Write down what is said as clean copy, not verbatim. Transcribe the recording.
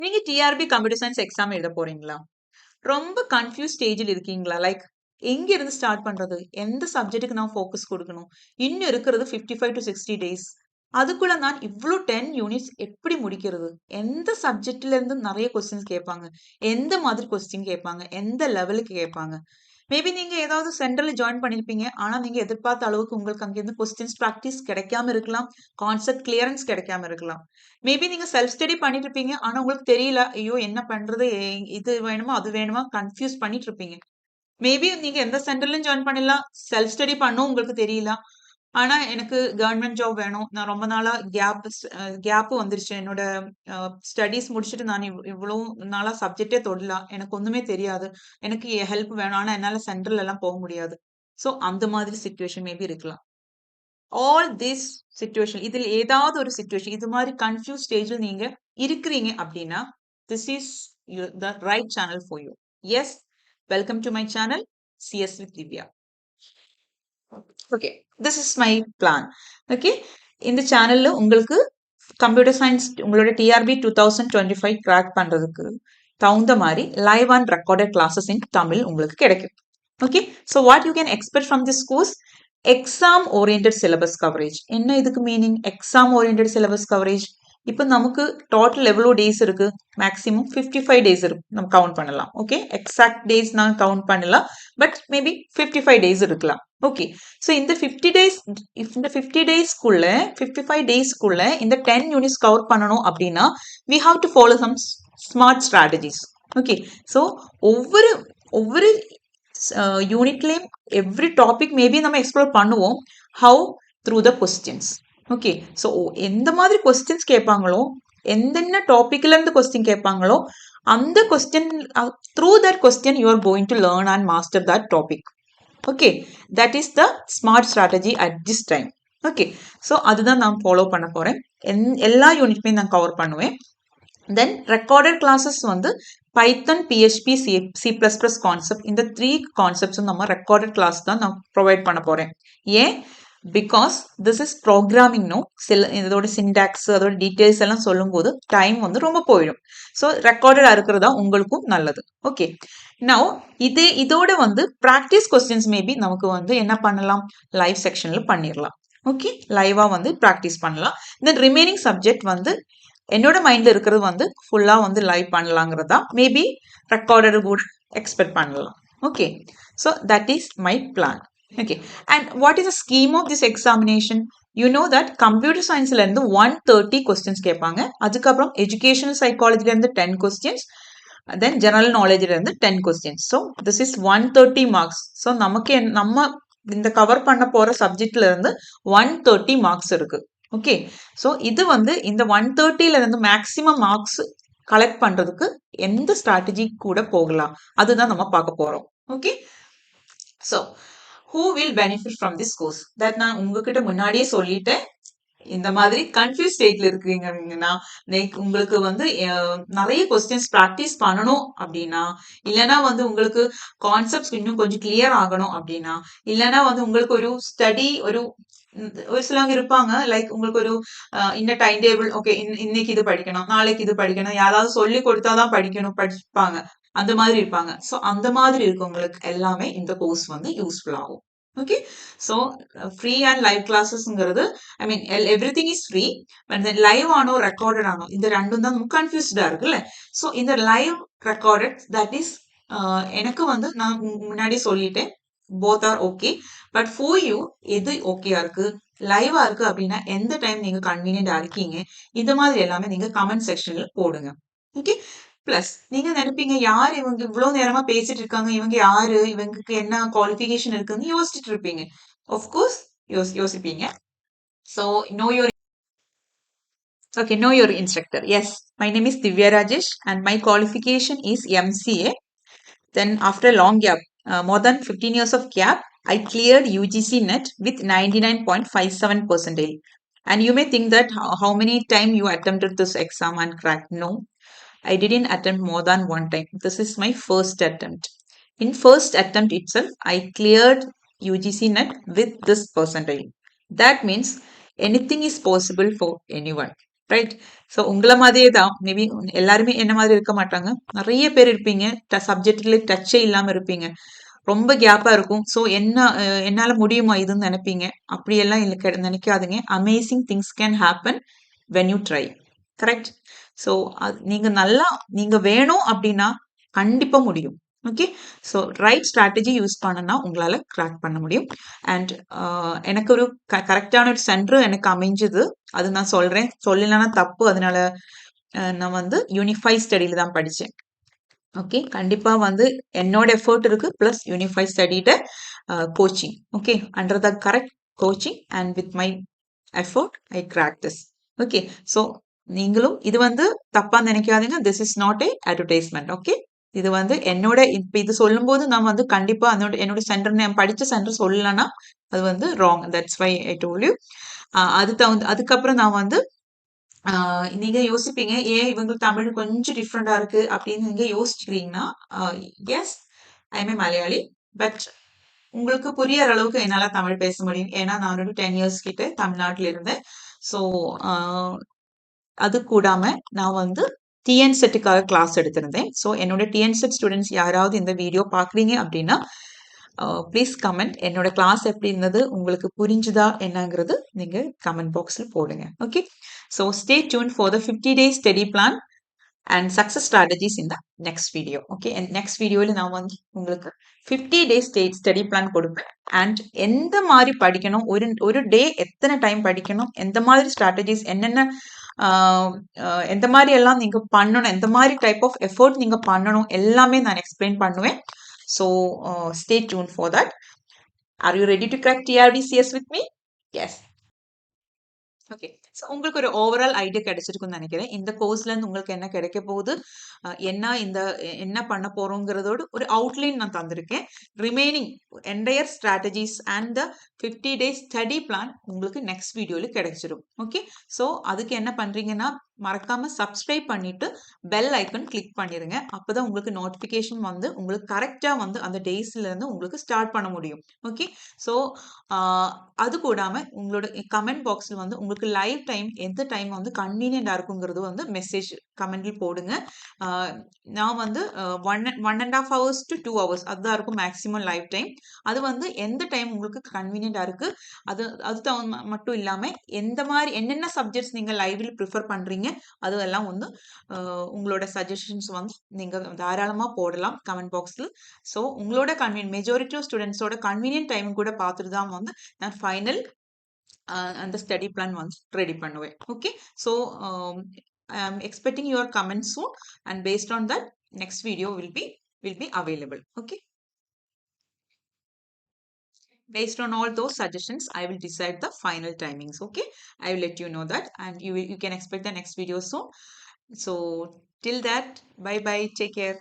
நீங்க TRP computer science exam எழுத போறீங்களா? ரொம்ப கன்ஃப்யூஸ் ஸ்டேஜ்ல இருக்கீங்களா? லைக் எங்க இருந்து ஸ்டார்ட் பண்றது? எந்த சப்ஜெக்ட்டுக்கு நான் ஃபோக்கஸ் குடுக்கணும்? இன்னும் இருக்கிறது 55 to 60 டேஸ். அதுக்குள்ள நான் இவ்ளோ 10 யூனிட்ஸ் எப்படி முடிக்கிறது? எந்த சப்ஜெக்ட்ல இருந்து நெறைய கொஸ்டின்ஸ் கேட்பாங்க? எந்த மாதிரி கொஸ்டின் கேட்பாங்க? எந்த லெவலுக்கு கேட்பாங்க? மேபி நீங்க ஏதாவது சென்டர்ல ஜாயின் பண்ணியிருப்பீங்க. ஆனா நீங்க எதிர்பார்த்த அளவுக்கு உங்களுக்கு அங்கேருந்து கொஸ்டின்ஸ் பிராக்டிஸ் கிடைக்காம இருக்கலாம். கான்செப்ட் கிளியரன்ஸ் கிடைக்காம இருக்கலாம். மேபி நீங்க செல்ஃப் ஸ்டடி பண்ணிட்டு இருப்பீங்க. ஆனா உங்களுக்கு தெரியல. ஐயோ! என்ன பண்றது? இது வேணுமா? அது வேணுமா? கன்ஃப்யூஸ் பண்ணிட்டு இருப்பீங்க. மேபி நீங்க எந்த சென்டர்லயும் ஜாயின் பண்ணிடலாம். செல்ஃப் ஸ்டடி பண்ணவும் உங்களுக்கு தெரியல. ஆனா எனக்கு கவர்ன்மெண்ட் ஜாப் வேணும். நான் ரொம்ப நாளா கேப் வந்துருச்சு. என்னோட ஸ்டடீஸ் முடிச்சுட்டு நான் இவ்வளவு நாளா சப்ஜெக்ட்டே தொடல. எனக்கு ஒண்ணுமே தெரியாது. எனக்கு ஹெல்ப் வேணும். ஆனா என்னால சென்டர்ல எல்லாம் போக முடியாது. சோ அந்த மாதிரி சிச்சுவேஷன் மேபி இருக்கலாம். ஆல் திஸ் சிச்சுவேஷன் இதில் ஏதாவது ஒரு சிச்சுவேஷன் இது மாதிரி கன்ஃபியூஸ் ஸ்டேஜ்ல நீங்க இருக்கிறீங்க அப்படின்னா this is the right channel for you. Yes, welcome to my channel CS with Divya. Okay, this is my plan. Okay, இந்த சேனல்ல உங்களுக்கு கம்ப்யூட்டர் சயின்ஸ் உங்களோட டிஆர்பி 2025 கிராக் பண்றதுக்கு தகுந்த மாதிரி live and recorded classes in Tamil உங்களுக்கு கிடைக்கும். Okay, so what you can expect from this course? Exam oriented syllabus coverage. என்ன இதுக்கு meaning? Exam oriented syllabus coverage. இப்போ நமக்கு டோட்டல் எவ்வளோ டேஸ் இருக்கு? மேக்ஸிமம் 55 டேஸ் இருக்கு, நம்ம கவுண்ட் பண்ணலாம். ஓகே, எக்ஸாக்ட் டேஸ் நான் கவுண்ட் பண்ணலாம், பட் மேபி 55 டேஸ் இருக்கலாம். ஓகே, ஸோ இந்த 50 டேஸ்க்குள்ள 55 டேஸ்க்குள்ள இந்த 10 யூனிட்ஸ் கவர் பண்ணணும் அப்படின்னா we have to follow some smart strategies. Okay, so ஒவ்வொரு ஒவ்வொரு யூனிட்லேயும் எவ்ரி டாபிக் மேபி நம்ம எக்ஸ்ப்ளோர் பண்ணுவோம். How? Through the questions. Okay, so எந்த மாதிரி கொஸ்டின்ஸ் கேட்பாங்களோ, எந்தென்ன டாபிக்ல இருந்து கொஸ்டின் கேட்பாங்களோ அந்த question through that question you are going to learn and master that topic. Okay, that is the smart strategy at this time. Okay, so அதுதான் நான் follow பண்ண போறேன். எல்லா யூனிட்மே நான் கவர் பண்ணுவேன். தென் ரெக்கார்டட் கிளாஸஸ் வந்து பைத்தன், பிஹெச்பி, சி++ கான்செப்ட், இந்த 3 கான்செப்ட்ஸும் நம்ம ரெக்கார்டட் கிளாஸ் தான் நான் ப்ரொவைட் பண்ண போறேன். ஏன்? Because this is programming. No, சில இதோட சின்டாக்ஸ் அதோட டீட்டெயில்ஸ் எல்லாம் சொல்லும் போது டைம் வந்து ரொம்ப போயிடும். ஸோ ரெக்கார்டடா இருக்கிறதா உங்களுக்கும் நல்லது. ஓகே, நவ் இதோட வந்து ப்ராக்டிஸ் கொஸ்டின்ஸ் மேபி நமக்கு வந்து என்ன பண்ணலாம்? லைவ் செக்ஷன்ல பண்ணிடலாம். ஓகே, லைவா வந்து ப்ராக்டிஸ் பண்ணலாம். தென் ரிமைனிங் சப்ஜெக்ட் வந்து என்னோட மைண்ட்ல இருக்கிறது வந்து ஃபுல்லா வந்து லைவ் பண்ணலாங்கிறதா. மேபி ரெக்கார்டட் கூட எக்ஸ்பெக்ட் பண்ணலாம். Okay, so that is my plan. Okay, and what is the scheme of this examination? You know that computer சயின்ஸ்ல இருந்து 130 கொஸ்டின்ஸ் கேட்பாங்க. அதுக்கப்புறம் எஜுகேஷனல் சைக்காலஜில இருந்து 10 கொஸ்டின்ஸ், தென் ஜெனரல் நாலேஜ்ல இருந்து 10 questions. So this is 130 marks. So நமக்கு நம்ம இந்த கவர் பண்ண போற சப்ஜெக்ட்ல இருந்து 130 மார்க்ஸ் இருக்கு. ஓகே, ஸோ இது வந்து இந்த 130ல இருந்து மேக்ஸிமம் மார்க்ஸ் கலெக்ட் பண்றதுக்கு எந்த ஸ்ட்ராட்டஜி கூட போகலாம், அதுதான் நம்ம பார்க்க போறோம். Okay, so who will benefit from this course? That நான் உங்ககிட்ட முன்னாடியே சொல்லிட்டேன். இந்த மாதிரி கன்ஃபியூஸ் ஸ்டேட்ல இருக்கீங்கன்னா உங்களுக்கு வந்து நிறைய கொஸ்டின்ஸ் ப்ராக்டிஸ் பண்ணணும் அப்படின்னா, இல்லைன்னா வந்து உங்களுக்கு கான்செப்ட்ஸ் இன்னும் கொஞ்சம் கிளியர் ஆகணும் அப்படின்னா, இல்லைன்னா வந்து உங்களுக்கு ஒரு ஸ்டடி ஒரு சிலவங்க இருப்பாங்க, லைக் உங்களுக்கு ஒரு இந்த டைம் டேபிள், ஓகே இன்னைக்கு இது படிக்கணும், நாளைக்கு இது படிக்கணும், யாராவது சொல்லி கொடுத்தாதான் படிப்பாங்க, அந்த மாதிரி இருப்பாங்க. ஸோ அந்த மாதிரி இருக்கவங்களுக்கு எல்லாமே இந்த கோர்ஸ் வந்து யூஸ்ஃபுல் ஆகும். Okay, so free and live கிளாஸஸ்ங்கிறது, I mean everything is free, but live ஆனோ ரெக்கார்டட் ஆனோ இந்த ரெண்டும் தான் கன்ஃபியூஸ்டா இருக்குல்ல. ஸோ இந்த லைவ் ரெக்கார்டட் தட் இஸ் எனக்கு வந்து நான் முன்னாடி சொல்லிட்டேன், both are okay. But for you எது ஓகேயா இருக்கு, லைவா இருக்கு அப்படின்னா எந்த டைம் நீங்க கன்வீனியன்டா இருக்கீங்க, இந்த மாதிரி எல்லாமே நீங்க கமெண்ட் செக்ஷன்ல போடுங்க. ஓகே, பிளஸ் நீங்க நினைப்பீங்க, யார் இவங்க இவ்வளவு நேரமா பேசிட்டு இருக்காங்க, இவங்க யாரு, இவங்களுக்கு என்ன குவாலிஃபிகேஷன் இருக்குன்னு யோசிச்சுட்டு இருப்பீங்க. ஆஃப்கோர்ஸ் யோசிப்பீங்க. So know your Okay, know your instructor. Yes, my name is Divya Rajesh and my qualification is MCA. Then after a long gap, more than 15 years of gap, I cleared UGC NET with 99.57%. And you may think that how many times you attempted this exam and cracked. No, I didn't attempt more than one time. This is my first attempt. In first attempt itself, I cleared UGC NET with this percentile. That means anything is possible for anyone. Right. So உங்கள மாதிரியே தான். Maybe எல்லாருமே என்ன மாதிரி இருக்க மாட்டாங்க. நெறைய பேர் இருப்பீங்க. சப்ஜெக்ட்ல டச்சே இல்லாம இருப்பீங்க. ரொம்ப கேப்பா இருக்கும். ஸோ என்னால முடியுமா இதுன்னு நெனைப்பீங்க. அப்படியெல்லாம் இல்ல நெனைக்காதீங்க. Amazing things can happen when you try. Correct? So நீங்க வேணும் அப்படின்னா கண்டிப்பா முடியும். Okay. So right strategy use பண்ணுனா உங்களால கிராக் பண்ண முடியும். அண்ட் எனக்கு ஒரு கரெக்டான ஒரு சென்டர் எனக்கு அமைஞ்சது. அது நான் சொல்றேன். சொல்லலைன்னா தப்பு. அதனால நான் வந்து யூனிஃபை ஸ்டடில தான் படிச்சேன். ஓகே. கண்டிப்பா வந்து என்னோட எஃபோர்ட் இருக்கு. Plus unify studied coaching. Okay. Under the correct coaching and with my effort I crack this. Okay. So நீங்களும் இது வந்து தப்பா நினைக்காதீங்க. This is not a advertisement. Okay. இது வந்து இப்ப இது சொல்லும்போது நான் வந்து கண்டிப்பா என்னோட சென்டர் நான் படிச்ச சென்டர் சொல்லலன்னா அது வந்து wrong. That's why I told you. அதுக்கப்புறம் நான் வந்து நீங்க யோசிப்பீங்க, ஏன் இவங்க தமிழ் கொஞ்சம் டிஃப்ரெண்டா இருக்கு அப்படின்னு நீங்க யோசிக்கிறீங்கன்னா, yes I am a Malayali. But உங்களுக்கு புரியற அளவுக்கு என்னால தமிழ் பேச முடியும். ஏன்னா நான் ஒரு 10 இயர்ஸ் கிட்ட தமிழ்நாட்டுல இருந்தேன். ஸோ அது கூடாம நான் வந்து டிஎன்செட்டுக்காக கிளாஸ் எடுத்திருந்தேன். ஸோ என்னோட டிஎன்செட் ஸ்டூடெண்ட்ஸ் யாராவது இந்த வீடியோ பார்க்குறீங்க அப்படின்னா ப்ளீஸ் கமெண்ட். என்னோட கிளாஸ் எப்படி இருந்தது, உங்களுக்கு புரிஞ்சுதா என்னங்கிறது நீங்க கமெண்ட் பாக்ஸ்ல போடுங்க. Okay. So stay tune for the 50 days study plan and success strategies இந்த நெக்ஸ்ட் வீடியோ. ஓகே. நெக்ஸ்ட் வீடியோவில் நான் வந்து உங்களுக்கு 50 days ஸ்டடி பிளான் கொடுப்பேன். அண்ட் எந்த மாதிரி படிக்கணும், ஒரு டே எத்தனை டைம் படிக்கணும், எந்த மாதிரி ஸ்ட்ராட்டஜிஸ் என்னென்ன எந்த மாதிரி எல்லாம் நீங்க பண்ணணும், எந்த மாதிரி டைப் ஆஃப் எஃபோர்ட் நீங்க பண்ணணும் எல்லாமே நான் எக்ஸ்பிளைன் பண்ணுவேன். So stay tuned for that. Are you ready to crack TRDCS with me? Yes. Okay. So உங்களுக்கு ஒரு ஓவரால் ஐடியா கிடைச்சிருக்கும்னு நினைக்கிறேன். இந்த கோர்ஸ்ல இருந்து உங்களுக்கு என்ன கிடைக்க போகுது, என்ன பண்ண போறோங்கிறதோட ஒரு அவுட்லைன் நான் தந்திருக்கேன். Remaining entire strategies and the 50 days study plan உங்களுக்கு நெக்ஸ்ட் வீடியோல கிடைச்சிரும். ஓகே. ஸோ அதுக்கு என்ன பண்றீங்கன்னா மறக்காம சப்ஸ்கிரைப் பண்ணிட்டு பெல் ஐக்கன் கிளிக் பண்ணிருங்க. அப்பதான் உங்களுக்கு நோட்டிபிகேஷன் வந்து உங்களுக்கு கரெக்டா வந்து அந்த டேஸ்ல இருந்து உங்களுக்கு ஸ்டார்ட் பண்ண முடியும். ஓகே. ஸோ அது கூடாம உங்களோட கமெண்ட் பாக்ஸ்ல வந்து உங்களுக்கு லைவ் டைம் எந்த டைம் வந்து கன்வீனியன்டா இருக்குங்கிறது வந்து மெசேஜ் கமெண்ட்ல போடுங்க. நான் வந்து 1.5 hours to 2 hours அதுதான் இருக்கும் மேக்ஸிமம் லைவ் டைம். அது வந்து எந்த டைம் உங்களுக்கு கன்வீனியன்டா இருக்கு, அது தகுந்த மட்டும் இல்லாம எந்த மாதிரி என்னென்ன சப்ஜெக்ட்ஸ் நீங்க லைவ்ல ப்ரிஃபர் பண்றீங்க அதெல்லாம் வந்து உங்களோட சஜஷன்ஸ் வந்து நீங்க தாராளமா போடலாம் கமெண்ட் பாக்ஸ்ல. ஸோ உங்களோட மெஜாரிட்டி ஆஃப் ஸ்டூடெண்ட்ஸோட கன்வீனியன்ட் டைம் கூட பார்த்துட்டு தான் வந்து நான் ஃபைனல் அந்த ஸ்டடி பிளான் வந்து ரெடி பண்ணுவேன். Okay. So I am expecting your comments soon, and based on that next video will be available. Okay. Based on all those suggestions I will decide the final timings. Okay. I will let you know that, and you can expect the next video soon. So till that, bye bye, take care.